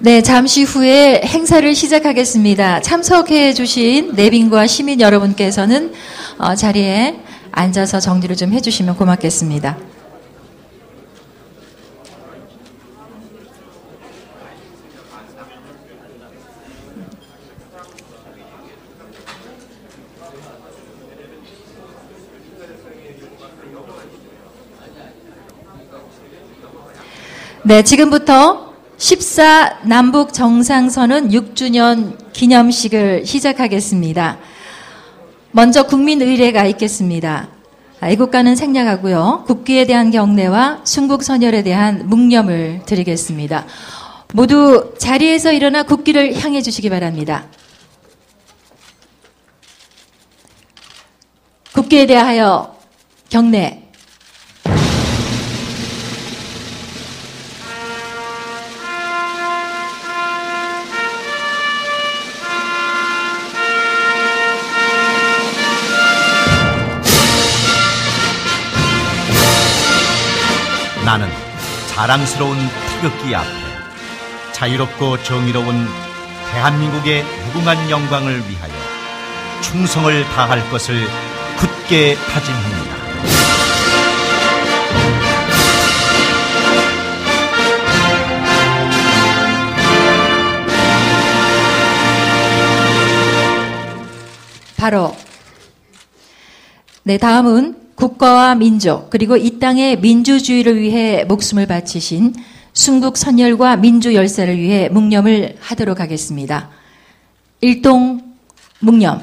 네, 잠시 후에 행사를 시작하겠습니다. 참석해 주신 내빈과 시민 여러분께서는 자리에 앉아서 정리를 좀 해주시면 고맙겠습니다. 네, 지금부터 14 남북 정상선언 6주년 기념식을 시작하겠습니다. 먼저 국민의례가 있겠습니다. 애국가는 생략하고요. 국기에 대한 경례와 순국선열에 대한 묵념을 드리겠습니다. 모두 자리에서 일어나 국기를 향해 주시기 바랍니다. 국기에 대하여 경례. 나는 자랑스러운 태극기 앞에 자유롭고 정의로운 대한민국의 무궁한 영광을 위하여 충성을 다할 것을 굳게 다짐합니다. 바로 네, 다음은 국가와 민족 그리고 이 땅의 민주주의를 위해 목숨을 바치신 순국선열과 민주열사를 위해 묵념을 하도록 하겠습니다. 일동 묵념.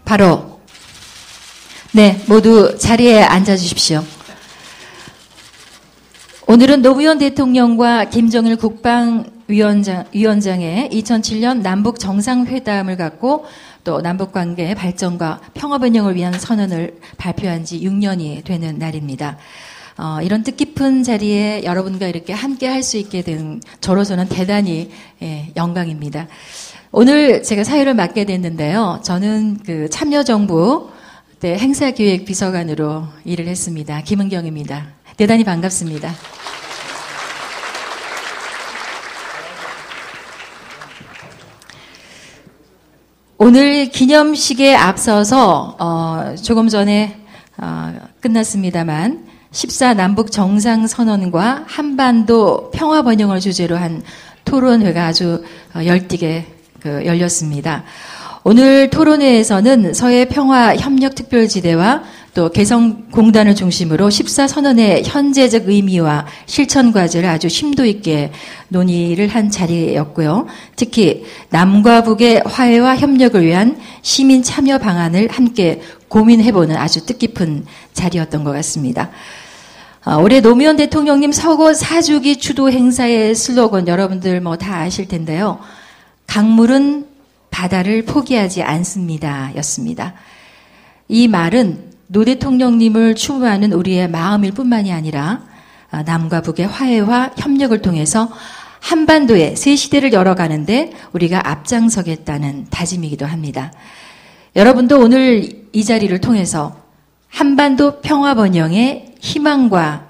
바로 네, 모두 자리에 앉아 주십시오. 오늘은 노무현 대통령과 김정일 국방위원장의 2007년 남북 정상회담을 갖고 또 남북관계 발전과 평화번영을 위한 선언을 발표한 지 6년이 되는 날입니다. 이런 뜻깊은 자리에 여러분과 이렇게 함께 할 수 있게 된 저로서는 대단히 영광입니다. 오늘 제가 사회를 맡게 됐는데요. 저는 그 참여정부 때 행사기획 비서관으로 일을 했습니다. 김은경입니다. 대단히 반갑습니다. 오늘 기념식에 앞서서 조금 전에 끝났습니다만 14 남북 정상선언과 한반도 평화번영을 주제로 한 토론회가 아주 열띠게 열렸습니다. 오늘 토론회에서는 서해평화협력특별지대와 또 개성공단을 중심으로 14선언의 현재적 의미와 실천 과제를 아주 심도 있게 논의를 한 자리였고요. 특히 남과 북의 화해와 협력을 위한 시민 참여 방안을 함께 고민해보는 아주 뜻깊은 자리였던 것 같습니다. 올해 노무현 대통령님 서거 4주기 주도 행사의 슬로건 여러분들 뭐 다 아실 텐데요. 강물은 바다를 포기하지 않습니다. 였습니다. 이 말은 노 대통령님을 추모하는 우리의 마음일 뿐만이 아니라 남과 북의 화해와 협력을 통해서 한반도의 새 시대를 열어가는데 우리가 앞장서겠다는 다짐이기도 합니다. 여러분도 오늘 이 자리를 통해서 한반도 평화번영의 희망과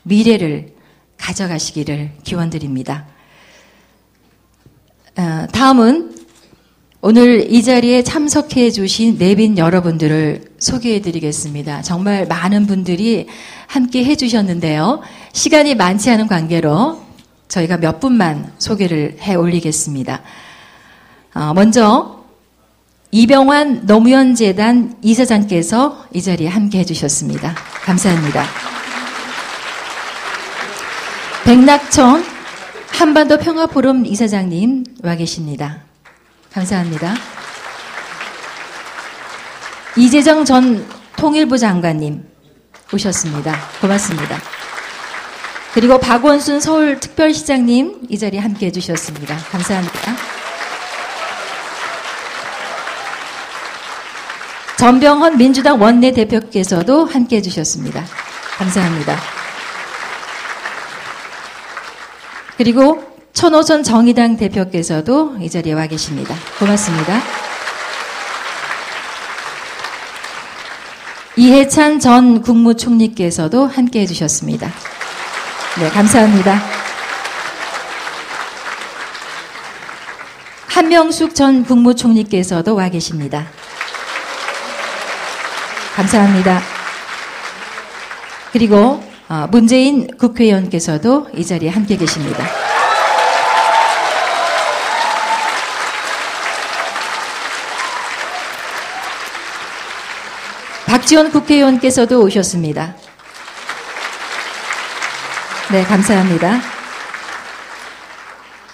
미래를 가져가시기를 기원드립니다. 다음은 오늘 이 자리에 참석해 주신 내빈 여러분들을 소개해 드리겠습니다. 정말 많은 분들이 함께 해 주셨는데요. 시간이 많지 않은 관계로 저희가 몇 분만 소개를 해 올리겠습니다. 먼저 이병환 노무현 재단 이사장께서 이 자리에 함께 해주셨습니다. 감사합니다. 백낙천 한반도 평화포럼 이사장님 와 계십니다. 감사합니다. 이재정 전 통일부 장관님 오셨습니다. 고맙습니다. 그리고 박원순 서울특별시장님 이 자리에 함께 해주셨습니다. 감사합니다. 전병헌 민주당 원내대표께서도 함께 해주셨습니다. 감사합니다. 그리고 천호선 정의당 대표께서도 이 자리에 와 계십니다. 고맙습니다. 이해찬 전 국무총리께서도 함께 해주셨습니다. 네, 감사합니다. 한명숙 전 국무총리께서도 와 계십니다. 감사합니다. 그리고 문재인 국회의원께서도 이 자리에 함께 계십니다. 박지원 국회의원께서도 오셨습니다. 네, 감사합니다.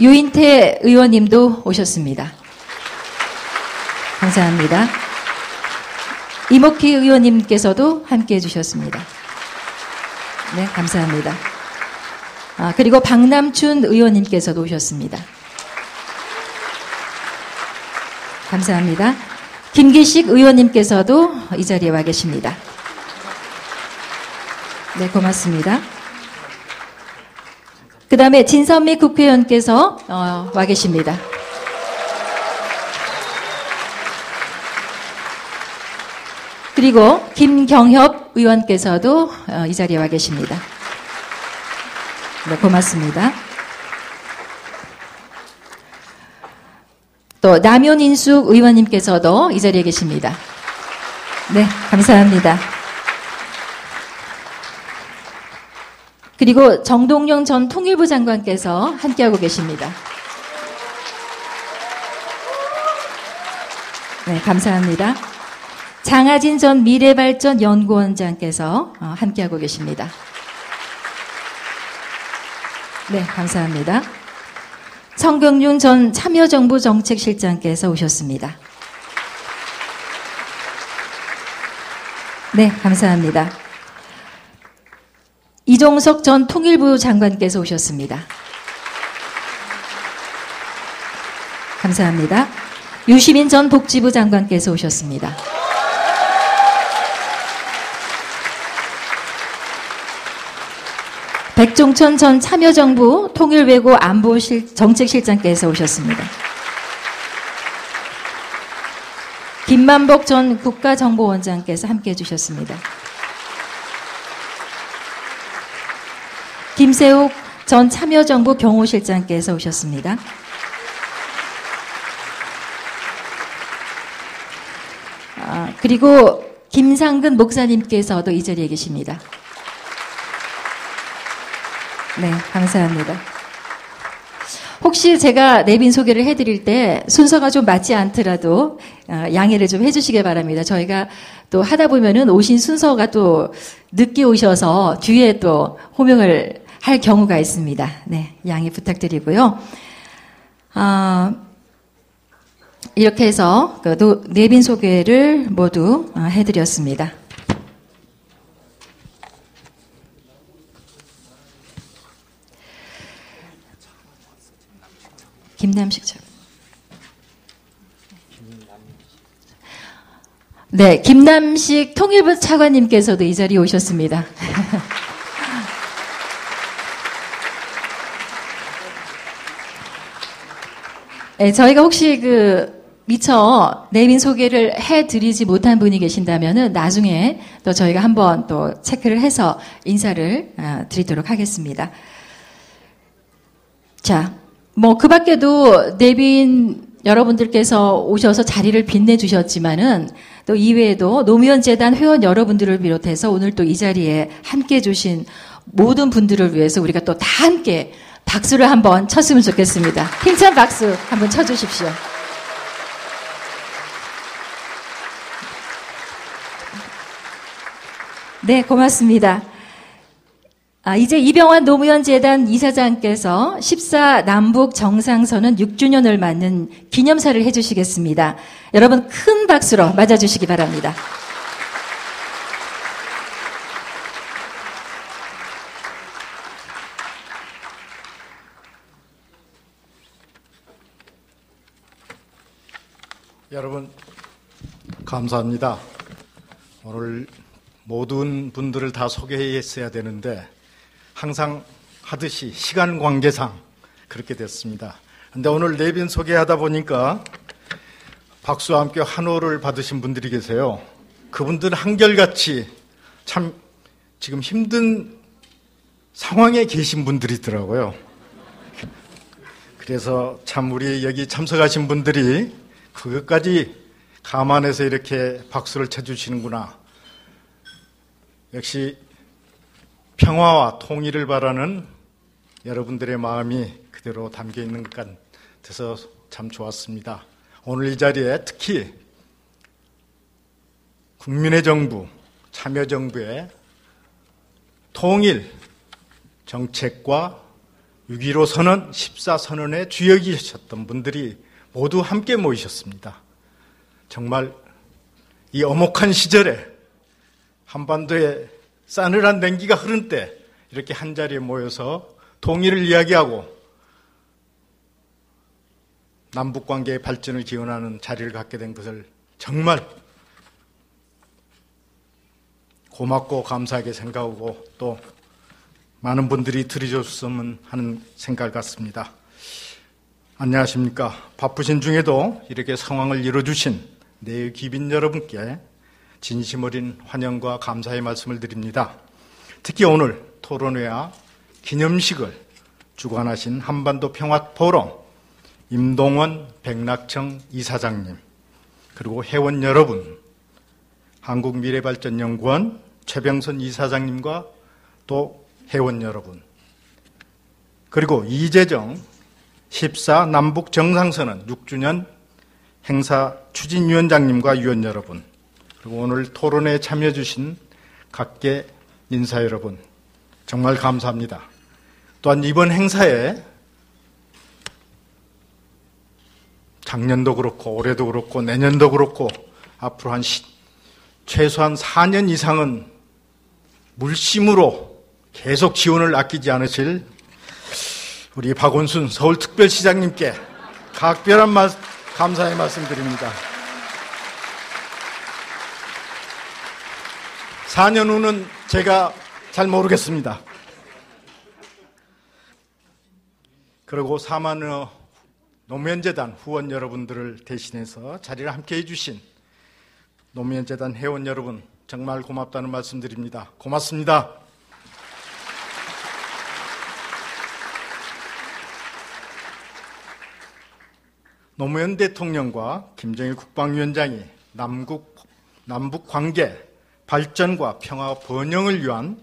유인태 의원님도 오셨습니다. 감사합니다. 이목희 의원님께서도 함께 해주셨습니다. 네, 감사합니다. 그리고 박남춘 의원님께서도 오셨습니다. 감사합니다. 김기식 의원님께서도 이 자리에 와 계십니다. 네, 고맙습니다. 그 다음에 진선미 국회의원께서 와 계십니다. 그리고 김경협 의원께서도 이 자리에 와 계십니다. 네, 고맙습니다. 또 남윤인숙 의원님께서도 이 자리에 계십니다. 네, 감사합니다. 그리고 정동영 전 통일부 장관께서 함께하고 계십니다. 네, 감사합니다. 장하진 전 미래발전연구원장께서 함께하고 계십니다. 네, 감사합니다. 성경윤 전 참여정부 정책실장께서 오셨습니다. 네, 감사합니다. 이종석 전 통일부 장관께서 오셨습니다. 감사합니다. 유시민 전 복지부 장관께서 오셨습니다. 백종천 전 참여정부 통일외고 정책실장께서 오셨습니다. 김만복 전 국가정보원장께서 함께해 주셨습니다. 김세욱 전 참여정부 경호실장께서 오셨습니다. 그리고 김상근 목사님께서도 이 자리에 계십니다. 네, 감사합니다. 혹시 제가 내빈 소개를 해드릴 때 순서가 좀 맞지 않더라도 양해를 좀 해주시기 바랍니다. 저희가 또 하다 보면은 오신 순서가 또 늦게 오셔서 뒤에 또 호명을 할 경우가 있습니다. 네, 양해 부탁드리고요. 이렇게 해서 내빈 소개를 모두 해드렸습니다. 김남식 전. 네, 김남식 통일부 차관님께서도 이 자리에 오셨습니다. 네, 저희가 혹시 미처 내빈 소개를 해드리지 못한 분이 계신다면은 나중에 또 저희가 한번 또 체크를 해서 인사를 드리도록 하겠습니다. 자, 그 밖에도 내빈 여러분들께서 오셔서 자리를 빛내주셨지만은 또 이외에도 노무현 재단 회원 여러분들을 비롯해서 오늘 또 이 자리에 함께 해주신 모든 분들을 위해서 우리가 또 다 함께 박수를 한번 쳤으면 좋겠습니다. 힘찬 박수 한번 쳐주십시오. 네, 고맙습니다. 이제 이병환 노무현 재단 이사장께서 14 남북 정상선언 6주년을 맞는 기념사를 해주시겠습니다. 여러분 큰 박수로 맞아주시기 바랍니다. 여러분 감사합니다. 오늘 모든 분들을 다 소개했어야 되는데 항상 하듯이 시간 관계상 그렇게 됐습니다. 그런데 오늘 내빈 소개하다 보니까 박수와 함께 환호를 받으신 분들이 계세요. 그분들 한결같이 참 지금 힘든 상황에 계신 분들이 있더라고요. 그래서 참 우리 여기 참석하신 분들이 그것까지 감안해서 이렇게 박수를 쳐주시는구나. 역시 평화와 통일을 바라는 여러분들의 마음이 그대로 담겨 있는 것 같아서 참 좋았습니다. 오늘 이 자리에 특히 국민의 정부, 참여정부의 통일 정책과 6.15 선언, 14 선언의 주역이셨던 분들이 모두 함께 모이셨습니다. 정말 이 엄혹한 시절에 한반도에 싸늘한 냉기가 흐른 때 이렇게 한자리에 모여서 통일을 이야기하고 남북관계의 발전을 기원하는 자리를 갖게 된 것을 정말 고맙고 감사하게 생각하고 또 많은 분들이 들으셨으면 하는 생각을 갖습니다. 안녕하십니까. 바쁘신 중에도 이렇게 상황을 이뤄주신 내의 귀빈 여러분께 진심 어린 환영과 감사의 말씀을 드립니다. 특히 오늘 토론회와 기념식을 주관하신 한반도 평화포럼 임동원 백낙청 이사장님, 그리고 회원 여러분, 한국미래발전연구원 최병선 이사장님과 또 회원 여러분, 그리고 이재정 14 남북 정상선언 6주년 행사 추진위원장님과 위원 여러분, 그리고 오늘 토론회에 참여해 주신 각계 인사 여러분, 정말 감사합니다. 또한 이번 행사에 작년도 그렇고 올해도 그렇고 내년도 그렇고 앞으로 최소한 4년 이상은 물심으로 계속 지원을 아끼지 않으실 우리 박원순 서울특별시장님께 각별한 감사의 말씀드립니다. 4년 후는 제가 잘 모르겠습니다. 그리고 사만의 노무현재단 후원 여러분들을 대신해서 자리를 함께 해주신 노무현재단 회원 여러분, 정말 고맙다는 말씀드립니다. 고맙습니다. 노무현 대통령과 김정일 국방위원장이 남북 관계 발전과 평화 번영을 위한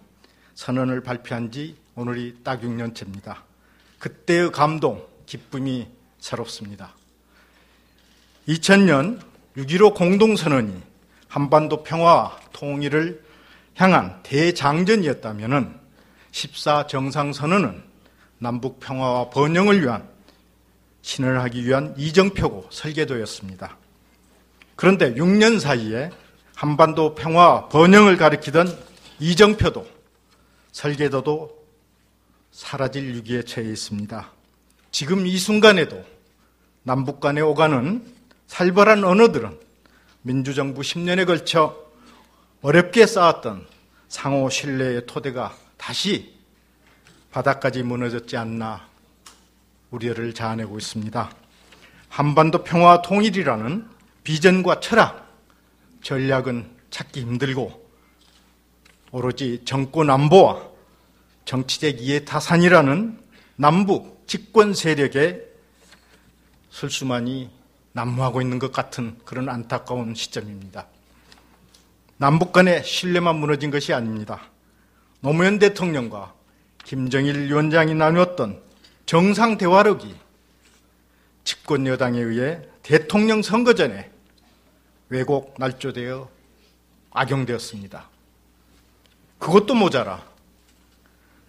선언을 발표한 지 오늘이 딱 6년째입니다. 그때의 감동, 기쁨이 새롭습니다. 2000년 6.15 공동선언이 한반도 평화와 통일을 향한 대장전이었다면 14 정상선언은 남북 평화와 번영을 위한 신을 하기 위한 이정표고 설계도였습니다. 그런데 6년 사이에 한반도 평화와 번영을 가리키던 이정표도 설계도도 사라질 위기에 처해 있습니다. 지금 이 순간에도 남북 간에 오가는 살벌한 언어들은 민주정부 10년에 걸쳐 어렵게 쌓았던 상호 신뢰의 토대가 다시 바닥까지 무너졌지 않나 우려를 자아내고 있습니다. 한반도 평화 통일이라는 비전과 철학, 전략은 찾기 힘들고 오로지 정권 안보와 정치적 이해타산이라는 남북 집권 세력의 술수만이 난무하고 있는 것 같은 그런 안타까운 시점입니다. 남북 간의 신뢰만 무너진 것이 아닙니다. 노무현 대통령과 김정일 위원장이 나누었던 정상 대화록이 집권 여당에 의해 대통령 선거 전에 왜곡 날조되어 악용되었습니다. 그것도 모자라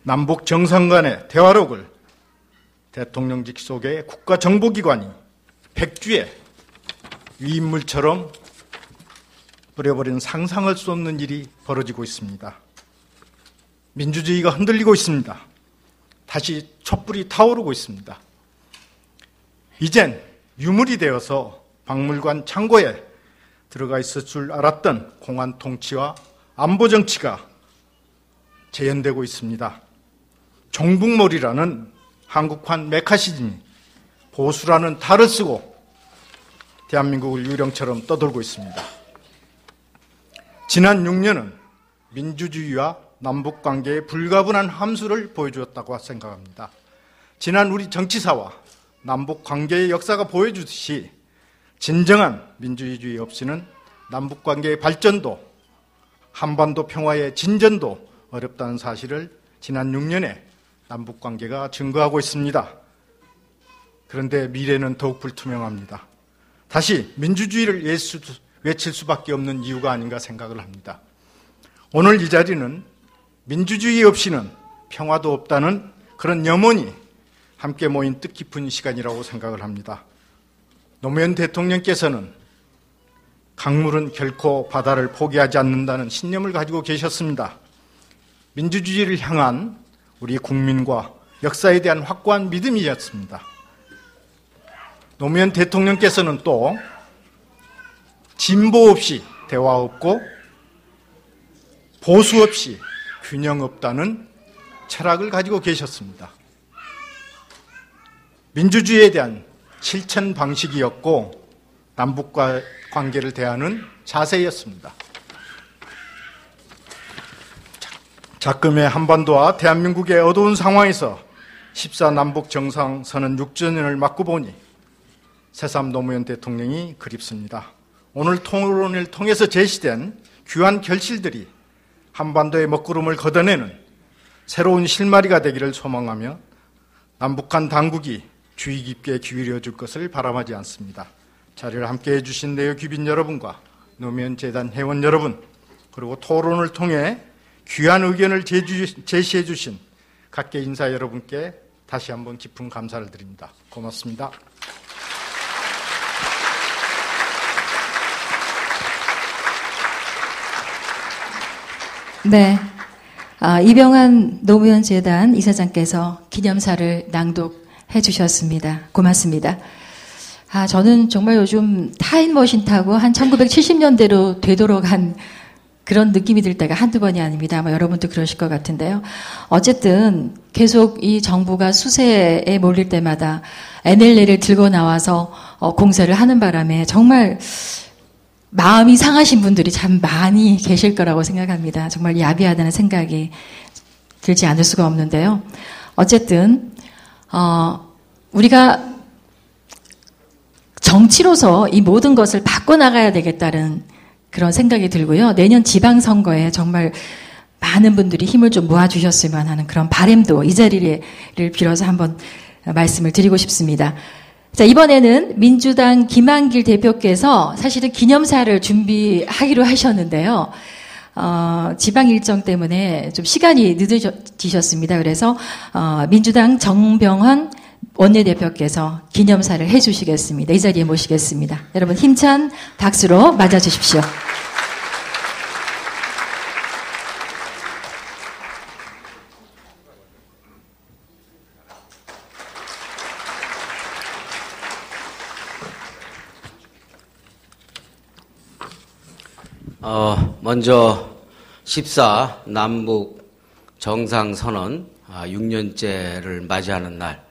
남북 정상 간의 대화록을 대통령직 속의 국가정보기관이 백주에 위인물처럼 뿌려버린 상상할 수 없는 일이 벌어지고 있습니다. 민주주의가 흔들리고 있습니다. 다시 촛불이 타오르고 있습니다. 이젠 유물이 되어서 박물관 창고에 들어가 있을 줄 알았던 공안 통치와 안보 정치가 재현되고 있습니다. 종북몰이라는 한국판 메카시즘이 보수라는 탈을 쓰고 대한민국을 유령처럼 떠돌고 있습니다. 지난 6년은 민주주의와 남북관계의 불가분한 함수를 보여주었다고 생각합니다. 지난 우리 정치사와 남북관계의 역사가 보여주듯이 진정한 민주주의 없이는 남북관계의 발전도 한반도 평화의 진전도 어렵다는 사실을 지난 6년에 남북관계가 증거하고 있습니다. 그런데 미래는 더욱 불투명합니다. 다시 민주주의를 외칠 수밖에 없는 이유가 아닌가 생각을 합니다. 오늘 이 자리는 민주주의 없이는 평화도 없다는 그런 염원이 함께 모인 뜻깊은 시간이라고 생각을 합니다. 노무현 대통령께서는 강물은 결코 바다를 포기하지 않는다는 신념을 가지고 계셨습니다. 민주주의를 향한 우리 국민과 역사에 대한 확고한 믿음이었습니다. 노무현 대통령께서는 또 진보 없이 대화 없고 보수 없이 균형 없다는 철학을 가지고 계셨습니다. 민주주의에 대한 실천 방식이었고 남북과 관계를 대하는 자세였습니다. 작금의 한반도와 대한민국의 어두운 상황에서 14 남북 정상선언 6주년을 맞고 보니 새삼 노무현 대통령이 그립습니다. 오늘 토론을 통해서 제시된 귀한 결실들이 한반도의 먹구름을 걷어내는 새로운 실마리가 되기를 소망하며 남북한 당국이 주의 깊게 기울여 줄 것을 바람하지 않습니다. 자리를 함께해 주신 내외 귀빈 여러분과 노무현 재단 회원 여러분, 그리고 토론을 통해 귀한 의견을 제시해 주신 각계 인사 여러분께 다시 한번 깊은 감사를 드립니다. 고맙습니다. 네, 이병환 노무현 재단 이사장께서 기념사를 낭독해 주셨습니다. 고맙습니다. 저는 정말 요즘 타임머신 타고 한 1970년대로 되돌아간 그런 느낌이 들 때가 한두 번이 아닙니다. 아마 여러분도 그러실 것 같은데요. 어쨌든 계속 이 정부가 수세에 몰릴 때마다 NLL을 들고 나와서 공세를 하는 바람에 정말 마음이 상하신 분들이 참 많이 계실 거라고 생각합니다. 정말 야비하다는 생각이 들지 않을 수가 없는데요. 어쨌든 우리가 정치로서 이 모든 것을 바꿔나가야 되겠다는 그런 생각이 들고요. 내년 지방선거에 정말 많은 분들이 힘을 좀 모아주셨으면 하는 그런 바람도 이 자리를 빌어서 한번 말씀을 드리고 싶습니다. 자, 이번에는 민주당 김한길 대표께서 사실은 기념사를 준비하기로 하셨는데요. 지방 일정 때문에 좀 시간이 늦어지셨습니다. 그래서 민주당 정병헌 원내대표께서 기념사를 해주시겠습니다. 이 자리에 모시겠습니다. 여러분 힘찬 박수로 맞아주십시오. 먼저 14 남북 정상선언 6년째를 맞이하는 날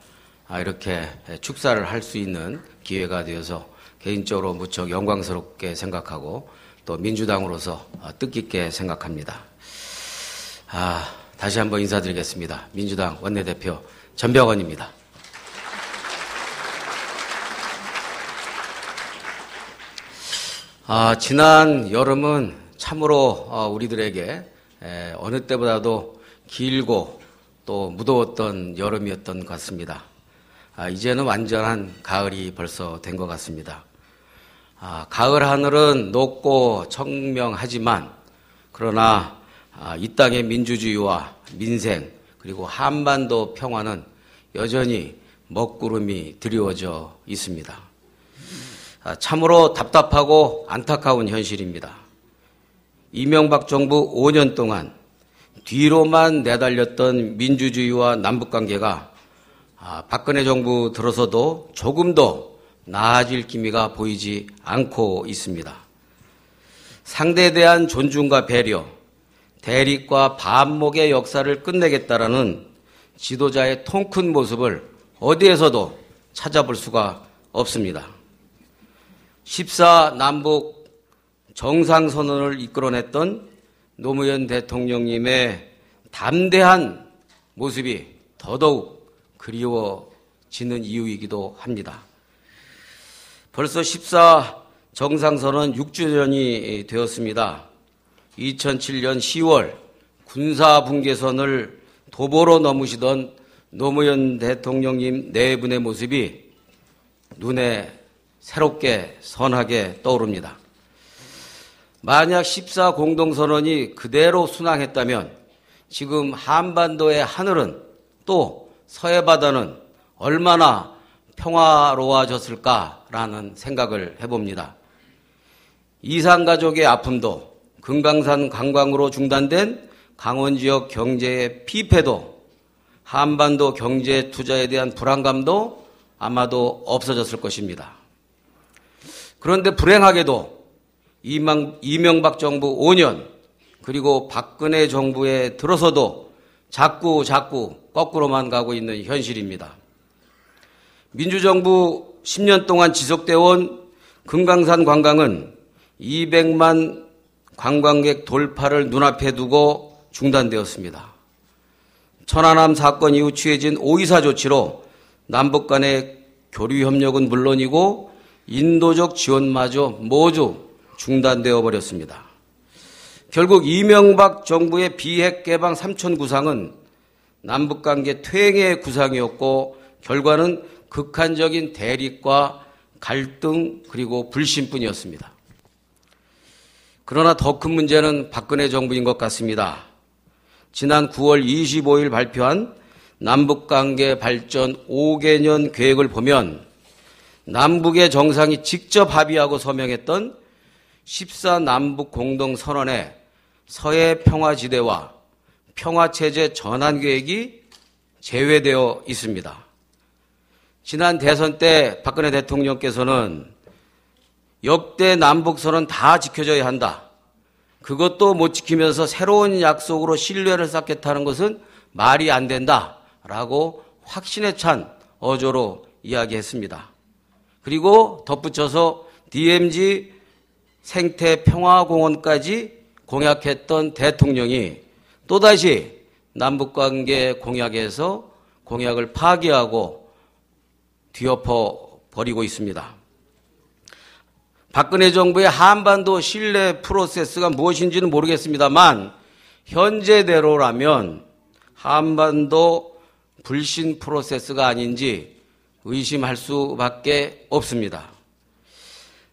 이렇게 축사를 할 수 있는 기회가 되어서 개인적으로 무척 영광스럽게 생각하고 또 민주당으로서 뜻깊게 생각합니다. 다시 한번 인사드리겠습니다. 민주당 원내대표 전병헌입니다. 지난 여름은 참으로 우리들에게 어느 때보다도 길고 또 무더웠던 여름이었던 것 같습니다. 이제는 완전한 가을이 벌써 된 것 같습니다. 가을 하늘은 높고 청명하지만 그러나 이 땅의 민주주의와 민생 그리고 한반도 평화는 여전히 먹구름이 드리워져 있습니다. 참으로 답답하고 안타까운 현실입니다. 이명박 정부 5년 동안 뒤로만 내달렸던 민주주의와 남북관계가 박근혜 정부 들어서도 조금도 나아질 기미가 보이지 않고 있습니다. 상대에 대한 존중과 배려, 대립과 반목의 역사를 끝내겠다라는 지도자의 통큰 모습을 어디에서도 찾아볼 수가 없습니다. 14남북 정상선언을 이끌어냈던 노무현 대통령님의 담대한 모습이 더더욱 그리워지는 이유이기도 합니다. 벌써 14 정상선언 6주년이 되었습니다. 2007년 10월 군사분계선을 도보로 넘으시던 노무현 대통령님 네 분의 모습이 눈에 새롭게 선하게 떠오릅니다. 만약 14 공동선언이 그대로 순항했다면 지금 한반도의 하늘은 또 서해 바다는 얼마나 평화로워졌을까라는 생각을 해봅니다. 이산가족의 아픔도 금강산 관광으로 중단된 강원 지역 경제의 피폐도 한반도 경제 투자에 대한 불안감도 아마도 없어졌을 것입니다. 그런데 불행하게도 이명박 정부 5년 그리고 박근혜 정부에 들어서도 자꾸 거꾸로만 가고 있는 현실입니다. 민주정부 10년 동안 지속되어 온 금강산 관광은 200만 관광객 돌파를 눈앞에 두고 중단되었습니다. 천안함 사건 이후 취해진 5.24 조치로 남북 간의 교류 협력은 물론이고 인도적 지원마저 모두 중단되어 버렸습니다. 결국 이명박 정부의 비핵 개방 3천 구상은 남북관계 퇴행의 구상이었고 결과는 극한적인 대립과 갈등 그리고 불신뿐이었습니다. 그러나 더 큰 문제는 박근혜 정부인 것 같습니다. 지난 9월 25일 발표한 남북관계 발전 5개년 계획을 보면 남북의 정상이 직접 합의하고 서명했던 14 남북 공동선언에 서해 평화지대와 평화체제 전환 계획이 제외되어 있습니다. 지난 대선 때 박근혜 대통령께서는 역대 남북선언 다 지켜져야 한다. 그것도 못 지키면서 새로운 약속으로 신뢰를 쌓겠다는 것은 말이 안 된다라고 확신에 찬 어조로 이야기했습니다. 그리고 덧붙여서 DMZ 생태평화공원까지 공약했던 대통령이 또다시 남북관계 공약에서 공약을 파기하고 뒤엎어 버리고 있습니다. 박근혜 정부의 한반도 신뢰 프로세스가 무엇인지는 모르겠습니다만 현재대로라면 한반도 불신 프로세스가 아닌지 의심할 수밖에 없습니다.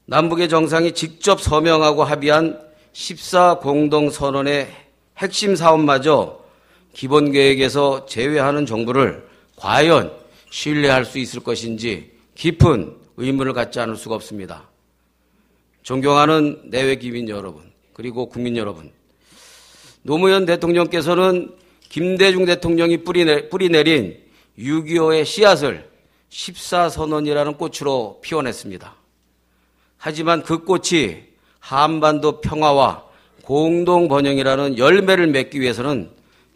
남북의 정상이 직접 서명하고 합의한 14 공동선언의 핵심 사업마저 기본계획에서 제외하는 정부를 과연 신뢰할 수 있을 것인지 깊은 의문을 갖지 않을 수가 없습니다. 존경하는 내외 기민 여러분, 그리고 국민 여러분, 노무현 대통령께서는 김대중 대통령이 뿌리내린 6.25의 씨앗을 14선언이라는 꽃으로 피워냈습니다. 하지만 그 꽃이 한반도 평화와 공동번영이라는 열매를 맺기 위해서는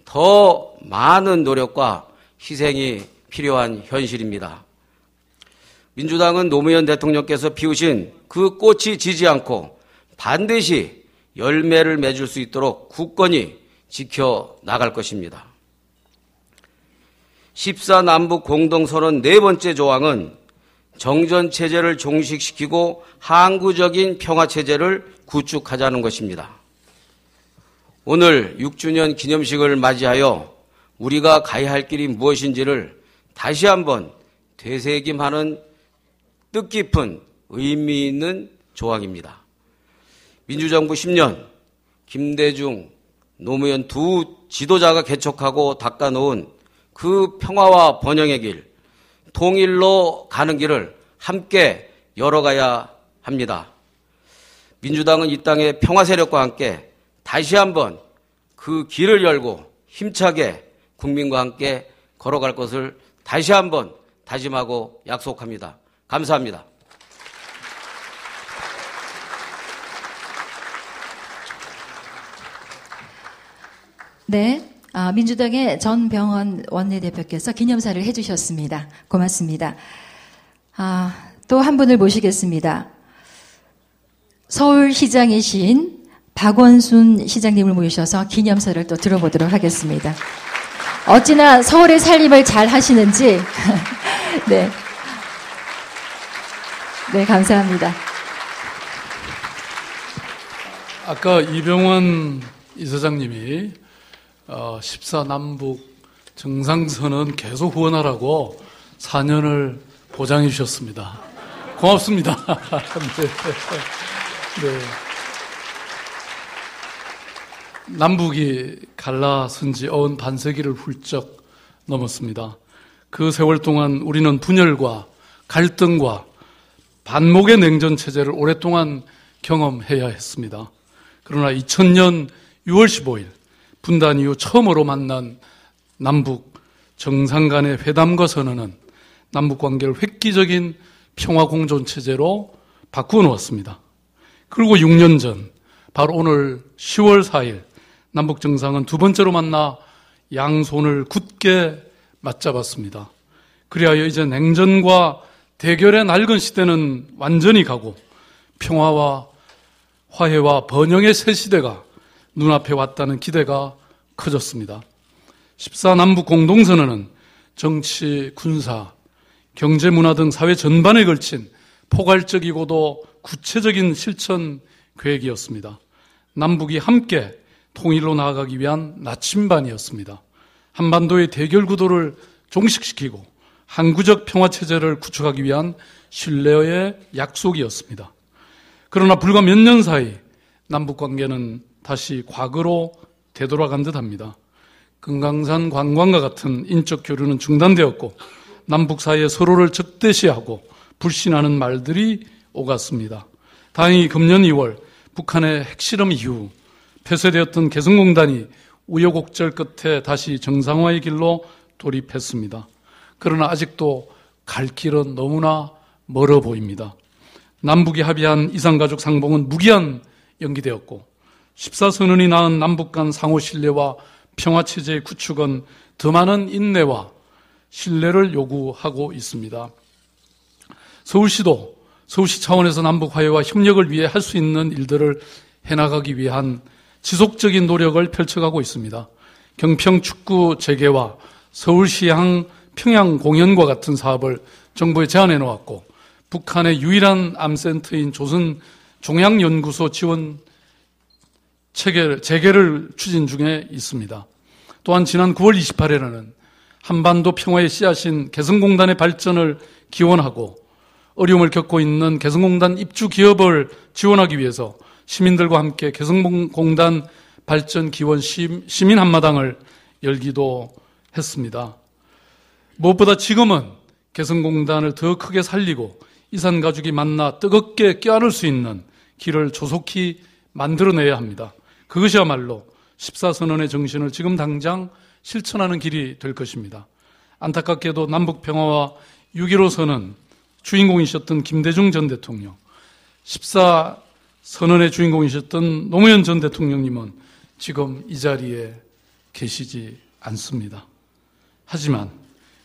더 많은 노력과 희생이 필요한 현실입니다. 민주당은 노무현 대통령께서 피우신 그 꽃이 지지 않고 반드시 열매를 맺을 수 있도록 굳건히 지켜나갈 것입니다. 14 남북 공동선언 네 번째 조항은 정전체제를 종식시키고 항구적인 평화체제를 구축하자는 것입니다. 오늘 6주년 기념식을 맞이하여 우리가 가야 할 길이 무엇인지를 다시 한번 되새김하는 뜻깊은 의미 있는 조항입니다. 민주정부 10년 김대중, 노무현 두 지도자가 개척하고 닦아놓은 그 평화와 번영의 길, 통일로 가는 길을 함께 열어가야 합니다. 민주당은 이 땅의 평화 세력과 함께 다시 한번 그 길을 열고 힘차게 국민과 함께 걸어갈 것을 다시 한번 다짐하고 약속합니다. 감사합니다. 네, 민주당의 전병헌 원내대표께서 기념사를 해주셨습니다. 고맙습니다. 또 한 분을 모시겠습니다. 서울시장이신 박원순 시장님을 모셔서 기념사를 또 들어보도록 하겠습니다. 어찌나 서울의 살림을 잘 하시는지. 네. 네, 감사합니다. 아까 이병헌 이사장님이 14남북 정상선언 계속 후원하라고 4년을 보장해 주셨습니다. 고맙습니다. 네. 남북이 갈라선 지 어언 반세기를 훌쩍 넘었습니다. 그 세월 동안 우리는 분열과 갈등과 반목의 냉전 체제를 오랫동안 경험해야 했습니다. 그러나 2000년 6월 15일 분단 이후 처음으로 만난 남북 정상 간의 회담과 선언은 남북 관계를 획기적인 평화 공존 체제로 바꾸어 놓았습니다. 그리고 6년 전 바로 오늘 10월 4일 남북 정상은 두 번째로 만나 양손을 굳게 맞잡았습니다. 그리하여 이제 냉전과 대결의 낡은 시대는 완전히 가고 평화와 화해와 번영의 새 시대가 눈앞에 왔다는 기대가 커졌습니다. 14남북 공동선언은 정치, 군사, 경제, 문화 등 사회 전반에 걸친 포괄적이고도 구체적인 실천 계획이었습니다. 남북이 함께 통일로 나아가기 위한 나침반이었습니다. 한반도의 대결 구도를 종식시키고 항구적 평화체제를 구축하기 위한 신뢰의 약속이었습니다. 그러나 불과 몇 년 사이 남북관계는 다시 과거로 되돌아간 듯합니다. 금강산 관광과 같은 인적 교류는 중단되었고 남북 사이에 서로를 적대시하고 불신하는 말들이 오갔습니다. 다행히 금년 2월 북한의 핵실험 이후 폐쇄되었던 개성공단이 우여곡절 끝에 다시 정상화의 길로 돌입했습니다. 그러나 아직도 갈 길은 너무나 멀어 보입니다. 남북이 합의한 이산가족 상봉은 무기한 연기되었고 14선언이 낳은 남북 간 상호 신뢰와 평화체제의 구축은 더 많은 인내와 신뢰를 요구하고 있습니다. 서울시 차원에서 남북 화해와 협력을 위해 할 수 있는 일들을 해나가기 위한 지속적인 노력을 펼쳐가고 있습니다. 경평 축구 재개와 서울시향 평양 공연과 같은 사업을 정부에 제안해 놓았고 북한의 유일한 암센터인 조선 종양연구소 지원 재개를 추진 중에 있습니다. 또한 지난 9월 28일에는 한반도 평화의 씨앗인 개성공단의 발전을 기원하고 어려움을 겪고 있는 개성공단 입주 기업을 지원하기 위해서 시민들과 함께 개성공단 발전 기원 시민 한마당을 열기도 했습니다. 무엇보다 지금은 개성공단을 더 크게 살리고 이산가족이 만나 뜨겁게 껴안을 수 있는 길을 조속히 만들어내야 합니다. 그것이야말로 14선언의 정신을 지금 당장 실천하는 길이 될 것입니다. 안타깝게도 남북평화와 6.15 선언 주인공이셨던 김대중 전 대통령, 14선언의 주인공이셨던 노무현 전 대통령님은 지금 이 자리에 계시지 않습니다. 하지만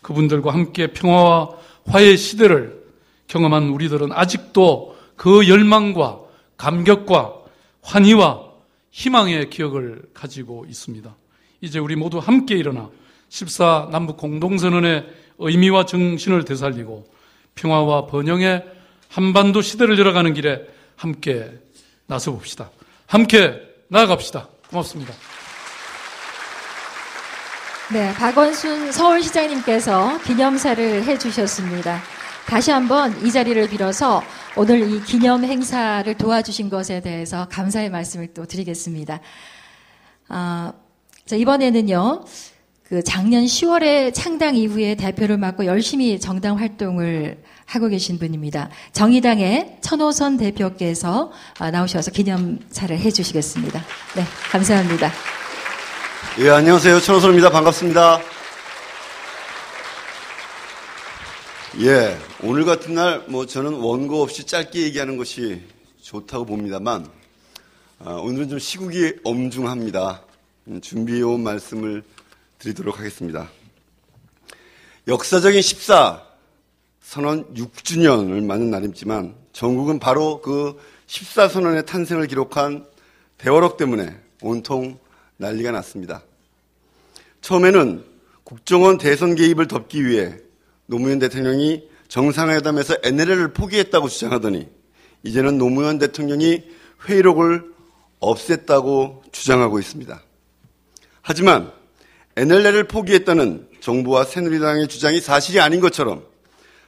그분들과 함께 평화와 화해의 시대를 경험한 우리들은 아직도 그 열망과 감격과 환희와 희망의 기억을 가지고 있습니다. 이제 우리 모두 함께 일어나 14남북 공동선언의 의미와 정신을 되살리고 평화와 번영의 한반도 시대를 열어가는 길에 함께 나서봅시다. 함께 나아갑시다. 고맙습니다. 네, 박원순 서울시장님께서 기념사를 해주셨습니다. 다시 한번 이 자리를 빌어서 오늘 이 기념 행사를 도와주신 것에 대해서 감사의 말씀을 또 드리겠습니다. 자, 이번에는요, 작년 10월에 창당 이후에 대표를 맡고 열심히 정당 활동을 하고 계신 분입니다. 정의당의 천호선 대표께서 나오셔서 기념사를 해주시겠습니다. 네, 감사합니다. 예, 안녕하세요. 천호선입니다. 반갑습니다. 예, 오늘 같은 날, 저는 원고 없이 짧게 얘기하는 것이 좋다고 봅니다만, 오늘은 좀 시국이 엄중합니다. 준비해온 말씀을 드리도록 하겠습니다. 역사적인 14선언 6주년을 맞는 날이지만 전국은 바로 그 14선언의 탄생을 기록한 대화록 때문에 온통 난리가 났습니다. 처음에는 국정원 대선 개입을 덮기 위해 노무현 대통령이 정상회담에서 NLL을 포기했다고 주장하더니 이제는 노무현 대통령이 회의록을 없앴다고 주장하고 있습니다. 하지만 NLL을 포기했다는 정부와 새누리당의 주장이 사실이 아닌 것처럼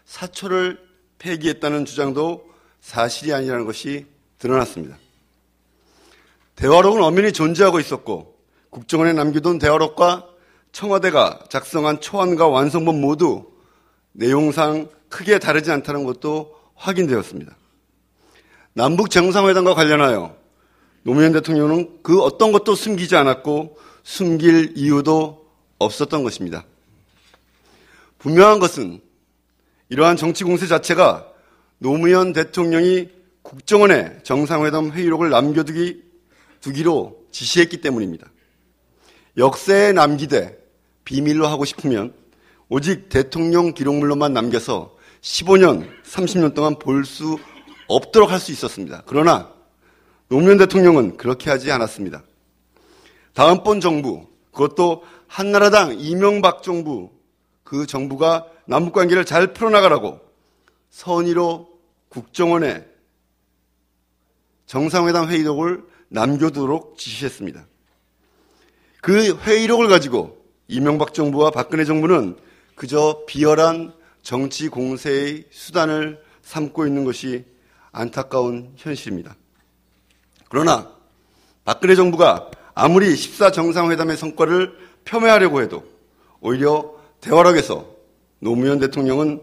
사초를 폐기했다는 주장도 사실이 아니라는 것이 드러났습니다. 대화록은 엄연히 존재하고 있었고 국정원에 남겨둔 대화록과 청와대가 작성한 초안과 완성본 모두 내용상 크게 다르지 않다는 것도 확인되었습니다. 남북 정상회담과 관련하여 노무현 대통령은 그 어떤 것도 숨기지 않았고 숨길 이유도 없었던 것입니다. 분명한 것은 이러한 정치 공세 자체가 노무현 대통령이 국정원에 정상회담 회의록을 남겨두기로 지시했기 때문입니다. 역사에 남기되 비밀로 하고 싶으면 오직 대통령 기록물로만 남겨서 15년, 30년 동안 볼 수 없도록 할 수 있었습니다. 그러나 노무현 대통령은 그렇게 하지 않았습니다. 다음번 정부, 그것도 한나라당 이명박 정부, 그 정부가 남북관계를 잘 풀어나가라고 선의로 국정원에 정상회담 회의록을 남겨두도록 지시했습니다. 그 회의록을 가지고 이명박 정부와 박근혜 정부는 그저 비열한 정치 공세의 수단을 삼고 있는 것이 안타까운 현실입니다. 그러나 박근혜 정부가 아무리 14정상회담의 성과를 폄훼하려고 해도 오히려 대화록에서 노무현 대통령은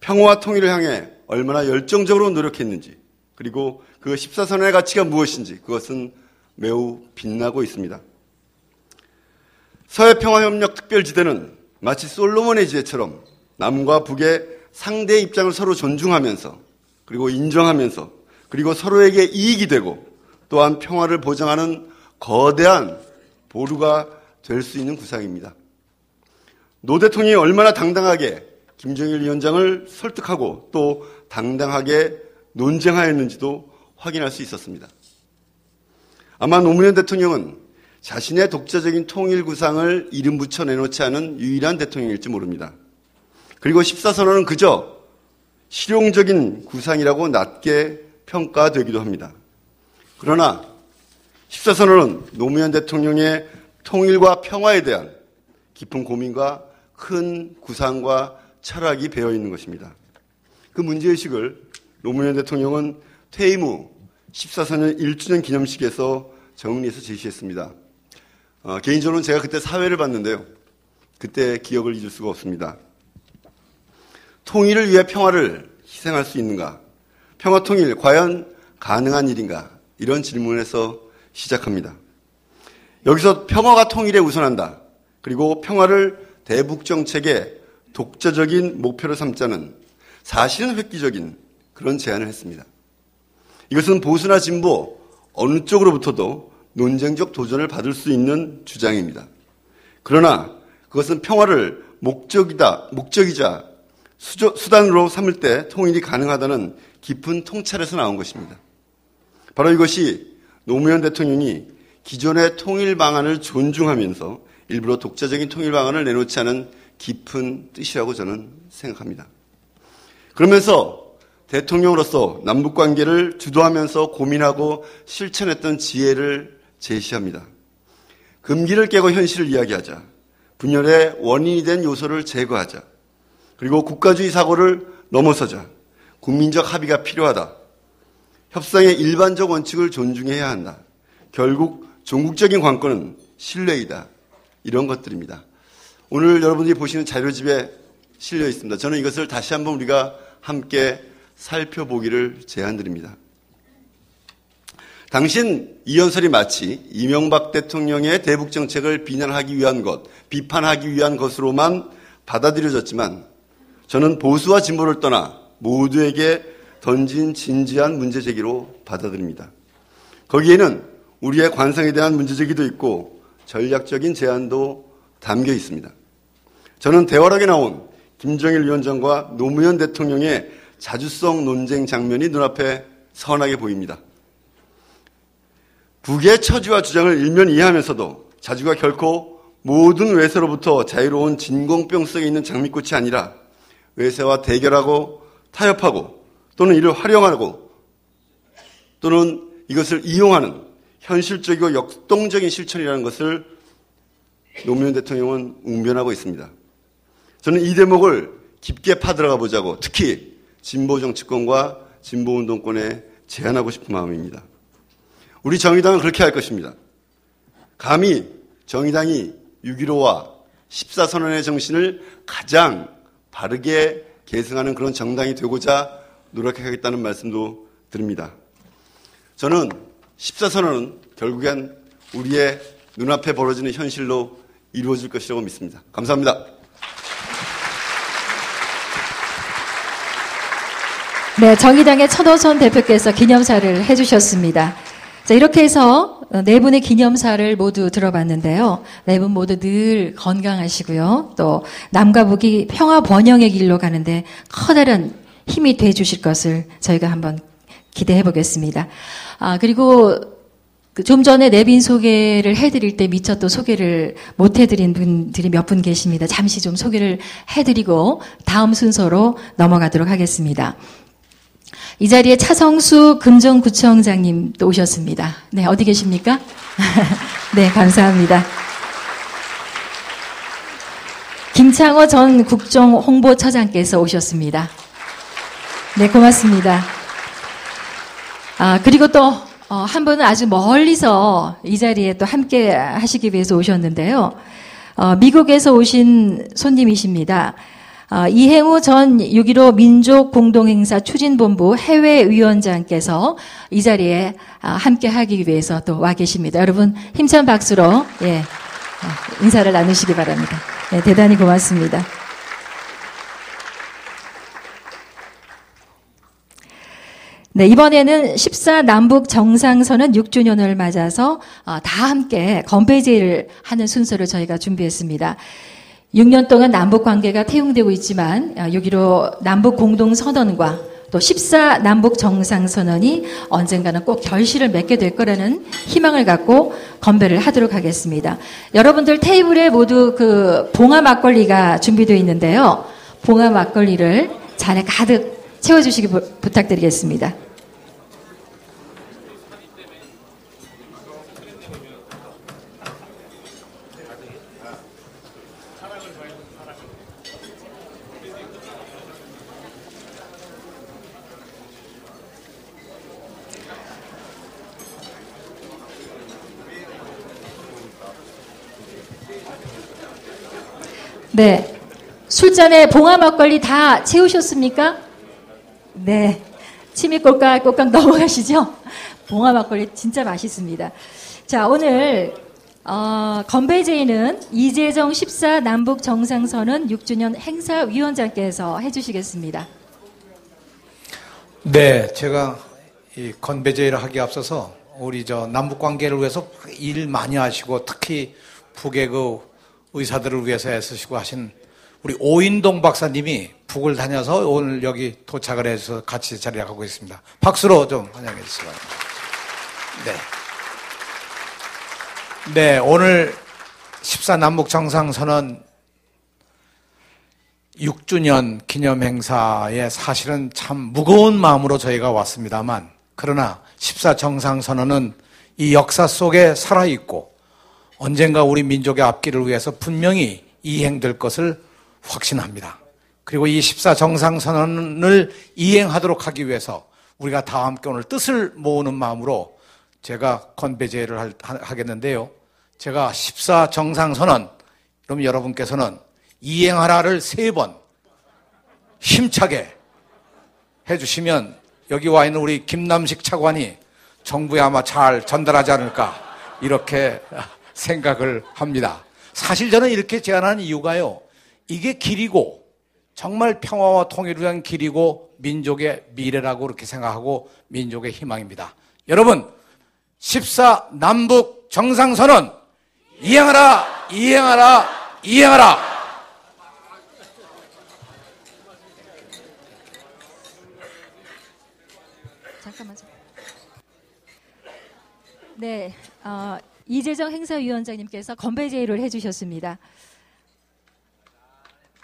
평화와 통일을 향해 얼마나 열정적으로 노력했는지 그리고 그 14선언의 가치가 무엇인지 그것은 매우 빛나고 있습니다. 서해평화협력특별지대는 마치 솔로몬의 지대처럼 남과 북의 상대의 입장을 서로 존중하면서 그리고 인정하면서 그리고 서로에게 이익이 되고 또한 평화를 보장하는 거대한 보루가 될 수 있는 구상입니다. 노 대통령이 얼마나 당당하게 김정일 위원장을 설득하고 또 당당하게 논쟁하였는지도 확인할 수 있었습니다. 아마 노무현 대통령은 자신의 독자적인 통일 구상을 이름 붙여 내놓지 않은 유일한 대통령일지 모릅니다. 그리고 14선언은 그저 실용적인 구상이라고 낮게 평가되기도 합니다. 그러나 14선언은 노무현 대통령의 통일과 평화에 대한 깊은 고민과 큰 구상과 철학이 배어 있는 것입니다. 그 문제의식을 노무현 대통령은 퇴임 후 14선언 1주년 기념식에서 정리해서 제시했습니다. 개인적으로는 제가 그때 사회를 봤는데요. 그때 기억을 잊을 수가 없습니다. 통일을 위해 평화를 희생할 수 있는가? 평화 통일 과연 가능한 일인가? 이런 질문에서 시작합니다. 여기서 평화가 통일에 우선한다. 그리고 평화를 대북 정책의 독자적인 목표로 삼자는 사실은 획기적인 그런 제안을 했습니다. 이것은 보수나 진보 어느 쪽으로부터도 논쟁적 도전을 받을 수 있는 주장입니다. 그러나 그것은 평화를 목적이자 수단으로 삼을 때 통일이 가능하다는 깊은 통찰에서 나온 것입니다. 바로 이것이 노무현 대통령이 기존의 통일 방안을 존중하면서 일부러 독자적인 통일 방안을 내놓지 않은 깊은 뜻이라고 저는 생각합니다. 그러면서 대통령으로서 남북관계를 주도하면서 고민하고 실천했던 지혜를 제시합니다. 금기를 깨고 현실을 이야기하자. 분열의 원인이 된 요소를 제거하자. 그리고 국가주의 사고를 넘어서자. 국민적 합의가 필요하다. 협상의 일반적 원칙을 존중해야 한다. 결국 종국적인 관건은 신뢰이다. 이런 것들입니다. 오늘 여러분들이 보시는 자료집에 실려 있습니다. 저는 이것을 다시 한번 우리가 함께 살펴보기를 제안드립니다. 당신 이현설이 마치 이명박 대통령의 대북정책을 비난하기 위한 것, 비판하기 위한 것으로만 받아들여졌지만 저는 보수와 진보를 떠나 모두에게 던진 진지한 문제제기로 받아들입니다. 거기에는 우리의 관성에 대한 문제제기도 있고 전략적인 제안도 담겨 있습니다. 저는 대화락에 나온 김정일 위원장과 노무현 대통령의 자주성 논쟁 장면이 눈앞에 선하게 보입니다. 북의 처지와 주장을 일면 이해하면서도 자주가 결코 모든 외세로부터 자유로운 진공병 속에 있는 장미꽃이 아니라 외세와 대결하고 타협하고 또는 이를 활용하고 또는 이것을 이용하는 현실적이고 역동적인 실천이라는 것을 노무현 대통령은 웅변하고 있습니다. 저는 이 대목을 깊게 파들어가 보자고 특히 진보 정치권과 진보 운동권에 제안하고 싶은 마음입니다. 우리 정의당은 그렇게 할 것입니다. 감히 정의당이 6.15와 14선언의 정신을 가장 바르게 계승하는 그런 정당이 되고자 노력하겠다는 말씀도 드립니다. 저는 14선언은 결국엔 우리의 눈앞에 벌어지는 현실로 이루어질 것이라고 믿습니다. 감사합니다. 네, 정의당의 천호선 대표께서 기념사를 해주셨습니다. 자, 이렇게 해서 네 분의 기념사를 모두 들어봤는데요. 네 분 모두 늘 건강하시고요. 또 남과 북이 평화 번영의 길로 가는데 커다란 힘이 돼 주실 것을 저희가 한번 기대해 보겠습니다. 그리고 좀 전에 내빈 소개를 해드릴 때 미처 또 소개를 못 해드린 분들이 몇 분 계십니다. 잠시 좀 소개를 해드리고 다음 순서로 넘어가도록 하겠습니다. 이 자리에 차성수 금정구청장님 또 오셨습니다. 네, 어디 계십니까? 네, 감사합니다. 김창호 전 국정홍보처장께서 오셨습니다. 네, 고맙습니다. 그리고 또 한 분은 아주 멀리서 이 자리에 또 함께 하시기 위해서 오셨는데요. 미국에서 오신 손님이십니다. 이행우 전 6.15 민족공동행사 추진본부 해외위원장께서 이 자리에 함께 하기 위해서 또 와 계십니다. 여러분 힘찬 박수로 인사를 나누시기 바랍니다. 네, 대단히 고맙습니다. 네, 이번에는 14 남북 정상선언 6주년을 맞아서 다 함께 건배제를 하는 순서를 저희가 준비했습니다. 6년 동안 남북 관계가 태용되고 있지만 6.15 남북 공동선언과 또 14 남북 정상선언이 언젠가는 꼭 결실을 맺게 될 거라는 희망을 갖고 건배를 하도록 하겠습니다. 여러분들 테이블에 모두 그 봉화 막걸리가 준비되어 있는데요. 봉화 막걸리를 잔에 가득 채워주시기 부탁드리겠습니다. 네. 술잔에 봉화 막걸리 다 채우셨습니까? 네. 침이 꼴깍꼴깍 넘어가시죠? 봉화 막걸리 진짜 맛있습니다. 자, 오늘, 건배제의는 이재정 14 남북 정상선언 6주년 행사위원장께서 해주시겠습니다. 네. 제가 이 건배제의를 하기에 앞서서 우리 남북 관계를 위해서 일 많이 하시고 특히 북의 의사들을 위해서 애쓰시고 하신 우리 오인동 박사님이 북을 다녀서 오늘 여기 도착을 해서 같이 자리를 하고 있습니다. 박수로 좀 환영해 주시기 바랍니다. 네, 오늘 14 남북 정상선언 6주년 기념 행사에 사실은 참 무거운 마음으로 저희가 왔습니다만 그러나 14 정상선언은 이 역사 속에 살아있고 언젠가 우리 민족의 앞길을 위해서 분명히 이행될 것을 확신합니다. 그리고 이 14정상선언을 이행하도록 하기 위해서 우리가 다 함께 오늘 뜻을 모으는 마음으로 제가 건배제를 하겠는데요. 제가 14정상선언, 그럼 여러분께서는 이행하라를 3번 힘차게 해주시면 여기 와 있는 우리 김남식 차관이 정부에 아마 잘 전달하지 않을까 이렇게 생각을 합니다. 사실 저는 이렇게 제안하는 이유가요. 이게 길이고 정말 평화와 통일을 위한 길이고 민족의 미래라고 그렇게 생각하고 민족의 희망입니다. 여러분 14남북 정상선언 이행하라, 이행하라, 이행하라. 잠깐만요. 네, 이재정 행사위원장님께서 건배 제의를 해주셨습니다.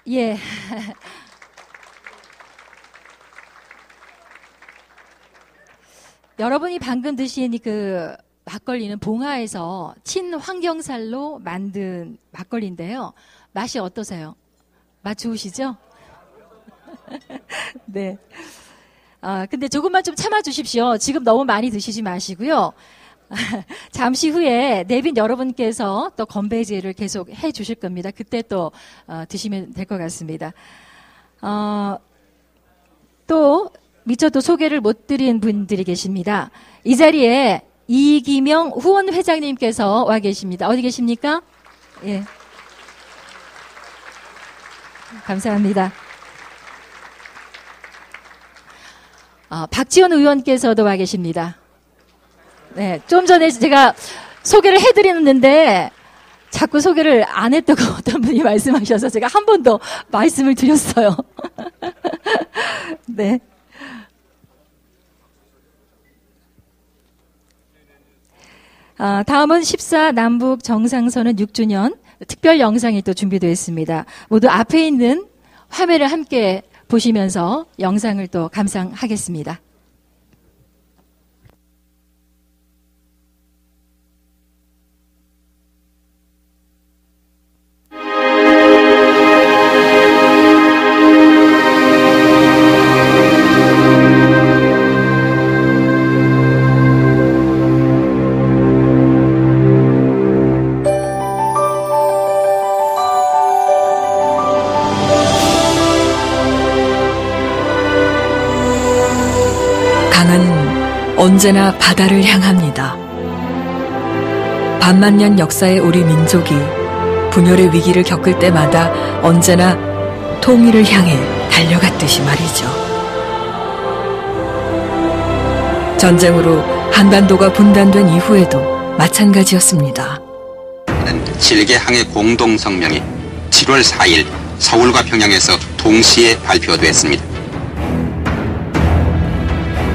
예. 여러분이 방금 드신 그 막걸리는 봉화에서 친환경살로 만든 막걸리인데요. 맛이 어떠세요? 맛 좋으시죠? 네. 근데 조금만 좀 참아주십시오. 지금 너무 많이 드시지 마시고요. 잠시 후에 내빈 여러분께서 또 건배제를 계속 해 주실 겁니다. 그때 또 드시면 될 것 같습니다. 또 미처 또 소개를 못 드린 분들이 계십니다. 이 자리에 이기명 후원 회장님께서 와 계십니다. 어디 계십니까? 예. 감사합니다. 박지원 의원께서도 와 계십니다. 네, 좀 전에 제가 소개를 해드렸는데 자꾸 소개를 안 했다고 어떤 분이 말씀하셔서 제가 한 번 더 말씀을 드렸어요. 네. 다음은 14남북 정상선언 6주년 특별 영상이 또 준비되어 있습니다. 모두 앞에 있는 화면을 함께 보시면서 영상을 또 감상하겠습니다. 언제나 바다를 향합니다. 반만년 역사의 우리 민족이 분열의 위기를 겪을 때마다 언제나 통일을 향해 달려갔듯이 말이죠. 전쟁으로 한반도가 분단된 이후에도 마찬가지였습니다. 7개 항의 공동성명이 7월 4일 서울과 평양에서 동시에 발표됐습니다.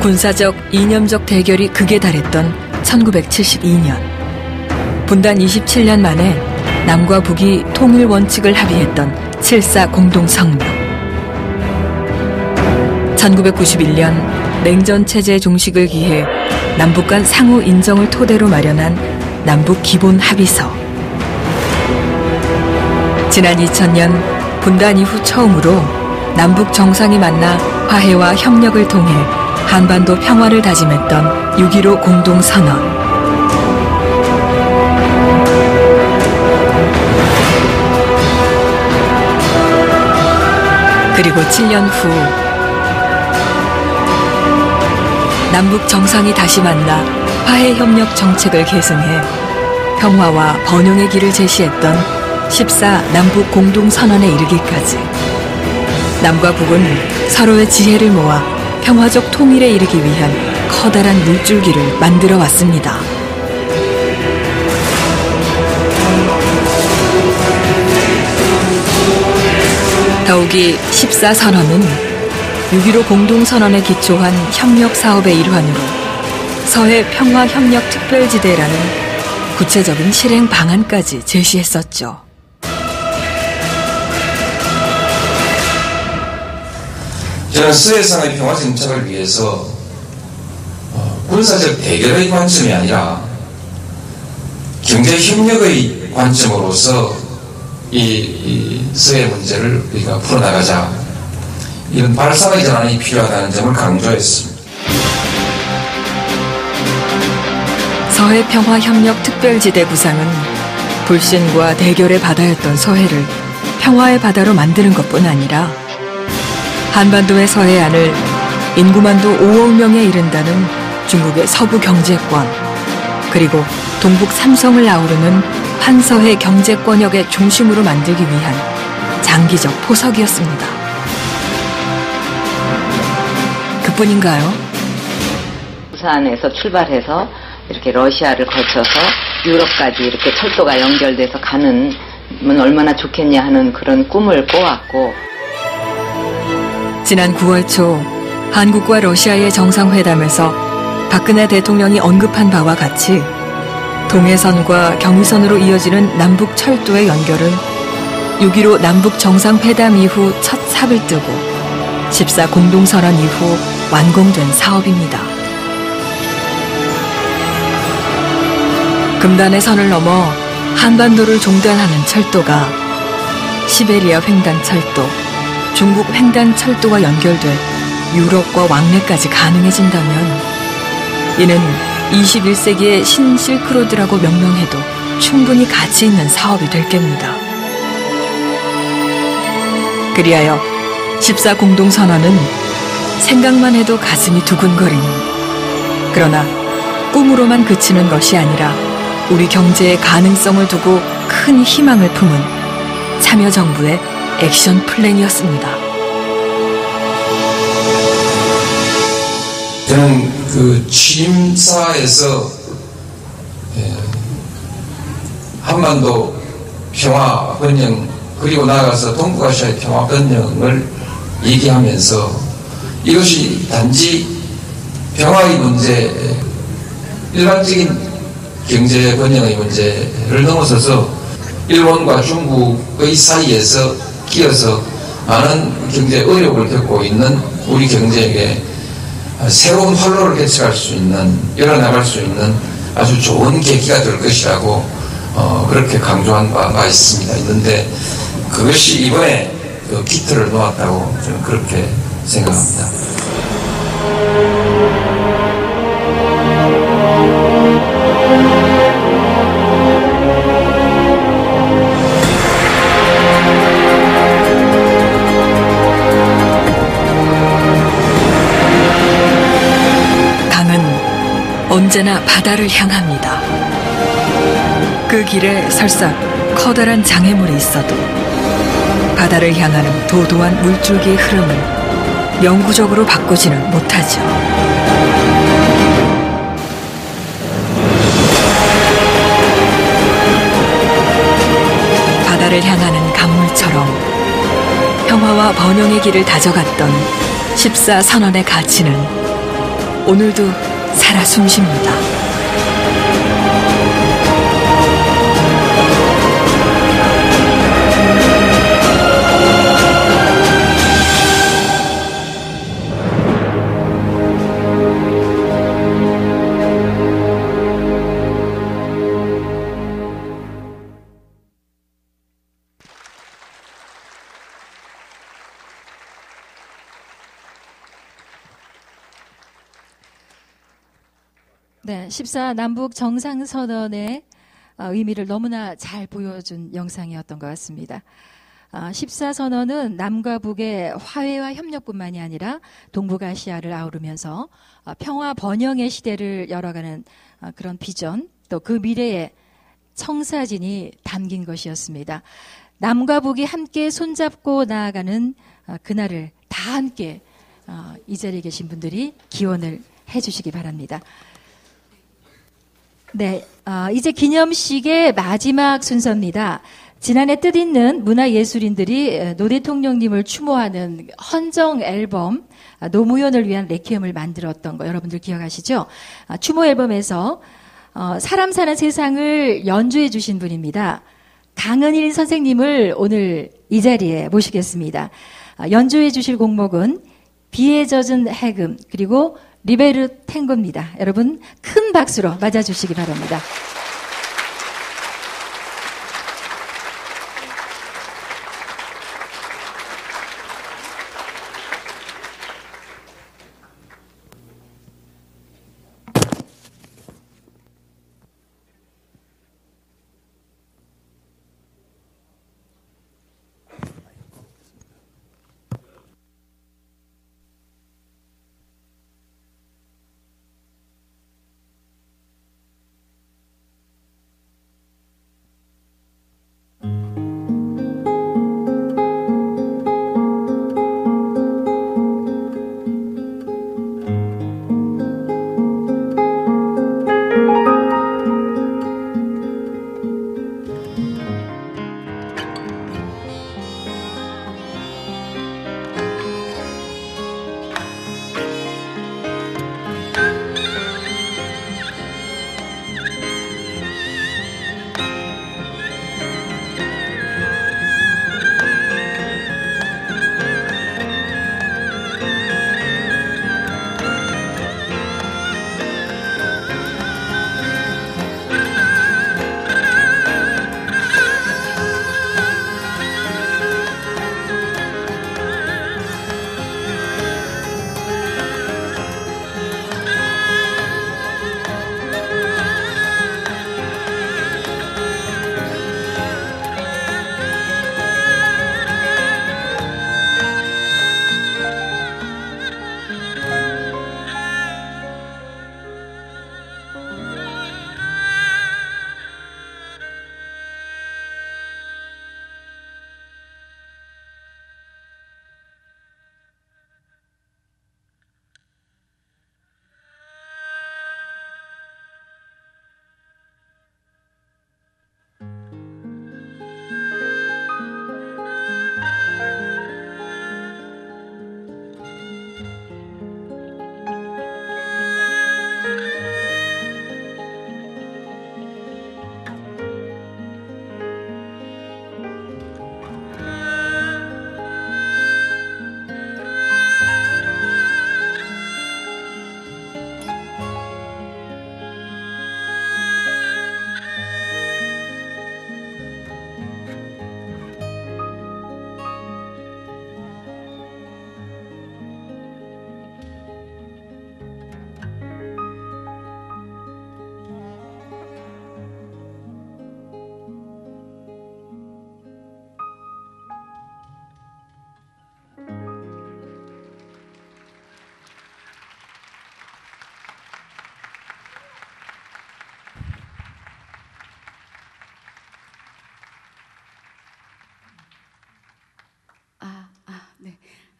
군사적, 이념적 대결이 극에 달했던 1972년. 분단 27년 만에 남과 북이 통일 원칙을 합의했던 7.4 공동성명. 1991년 냉전 체제 종식을 기해 남북 간 상호 인정을 토대로 마련한 남북 기본 합의서. 지난 2000년 분단 이후 처음으로 남북 정상이 만나 화해와 협력을 통해 한반도 평화를 다짐했던 6.15 공동선언. 그리고 7년 후 남북 정상이 다시 만나 화해협력 정책을 계승해 평화와 번영의 길을 제시했던 14남북 공동선언에 이르기까지 남과 북은 서로의 지혜를 모아 평화적 통일에 이르기 위한 커다란 물줄기를 만들어 왔습니다. 더욱이 14선언은 6.15 공동선언에 기초한 협력 사업의 일환으로 서해 평화협력특별지대라는 구체적인 실행 방안까지 제시했었죠. 저는 서해상의 평화 정착을 위해서 군사적 대결의 관점이 아니라 경제협력의 관점으로서 이 서해 문제를 우리가 풀어나가자. 이런 발상의 전환이 필요하다는 점을 강조했습니다. 서해평화협력특별지대 구상은 불신과 대결의 바다였던 서해를 평화의 바다로 만드는 것뿐 아니라 한반도의 서해안을 인구만도 5억 명에 이른다는 중국의 서부 경제권, 그리고 동북 삼성을 아우르는 환서해 경제권역의 중심으로 만들기 위한 장기적 포석이었습니다. 그뿐인가요? 부산에서 출발해서 이렇게 러시아를 거쳐서 유럽까지 이렇게 철도가 연결돼서 가는 면 얼마나 좋겠냐 하는 그런 꿈을 꿔왔고, 지난 9월 초 한국과 러시아의 정상회담에서 박근혜 대통령이 언급한 바와 같이 동해선과 경의선으로 이어지는 남북 철도의 연결은 6.15 남북 정상회담 이후 첫 삽을 뜨고 14 공동선언 이후 완공된 사업입니다. 금단의 선을 넘어 한반도를 종단하는 철도가 시베리아 횡단철도, 중국 횡단철도와 연결돼 유럽과 왕래까지 가능해진다면 이는 21세기의 신실크로드라고 명명해도 충분히 가치 있는 사업이 될 겁니다. 그리하여 14 공동선언은 생각만 해도 가슴이 두근거리는, 그러나 꿈으로만 그치는 것이 아니라 우리 경제의 가능성을 두고 큰 희망을 품은 참여정부의 액션 플랜이었습니다. 저는 그 취임사에서 한반도 평화 번영, 그리고 나아가서 동북아시아의 평화 번영을 얘기하면서 이것이 단지 평화의 문제, 일반적인 경제 번영의 문제를 넘어서서 일본과 중국의 사이에서 끼어서 많은 경제 어려움을 겪고 있는 우리 경제에게 새로운 활로를 개척할 수 있는, 열어나갈 수 있는 아주 좋은 계기가 될 것이라고 그렇게 강조한 바가 있는데 그것이 이번에 그 기틀을 놓았다고 저는 그렇게 생각합니다. 언제나 바다를 향합니다. 그 길에 설사 커다란 장애물이 있어도 바다를 향하는 도도한 물줄기의 흐름을 영구적으로 바꾸지는 못하죠. 바다를 향하는 강물처럼 평화와 번영의 길을 다져갔던 14 선언의 가치는 오늘도 살아 숨쉽니다. 네, 14 남북 정상선언의 의미를 너무나 잘 보여준 영상이었던 것 같습니다. 14 선언은 남과 북의 화해와 협력뿐만이 아니라 동북아시아를 아우르면서 평화 번영의 시대를 열어가는 그런 비전, 또 그 미래의 청사진이 담긴 것이었습니다. 남과 북이 함께 손잡고 나아가는 그날을 다 함께 이 자리에 계신 분들이 기원을 해주시기 바랍니다. 네, 이제 기념식의 마지막 순서입니다. 지난해 뜻있는 문화예술인들이 노 대통령님을 추모하는 헌정 앨범 노무현을 위한 레퀴엠을 만들었던 거 여러분들 기억하시죠? 추모 앨범에서 사람 사는 세상을 연주해 주신 분입니다. 강은일 선생님을 오늘 이 자리에 모시겠습니다. 연주해 주실 곡목은 비에 젖은 해금 그리고 리베르 탱고입니다. 여러분 큰 박수로 맞아주시기 바랍니다.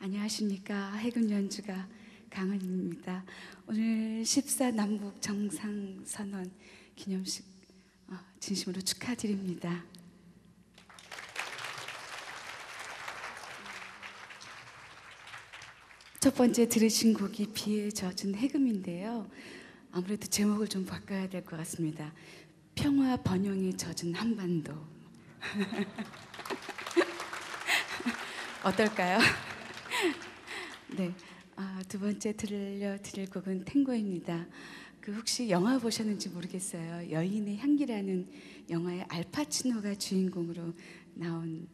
안녕하십니까. 해군 연주가 강은입니다. 오늘 14 남북 정상선언 기념식 진심으로 축하드립니다. 첫 번째 들으신 곡이 비에 젖은 해금인데요. 아무래도 제목을 좀 바꿔야 될 것 같습니다. 평화 번영에 젖은 한반도. 어떨까요? 네. 두 번째 들려드릴 곡은 탱고입니다. 혹시 영화 보셨는지 모르겠어요. 여인의 향기라는 영화의 알파치노가 주인공으로 나온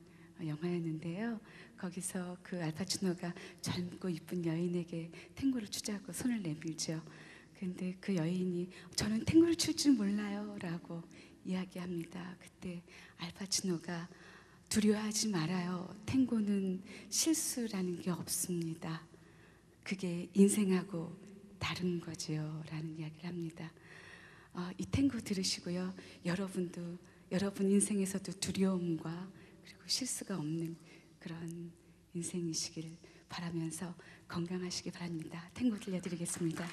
영화였는데요. 거기서 그 알파치노가 젊고 이쁜 여인에게 탱고를 추자고 손을 내밀죠. 근데 그 여인이 저는 탱고를 출 줄 몰라요 라고 이야기합니다. 그때 알파치노가 두려워하지 말아요. 탱고는 실수라는 게 없습니다. 그게 인생하고 다른 거지요 라는 이야기를 합니다. 이 탱고 들으시고요. 여러분도 여러분 인생에서도 두려움과 그리고 실수가 없는 그런 인생이시길 바라면서 건강하시기 바랍니다. 탱고 들려드리겠습니다.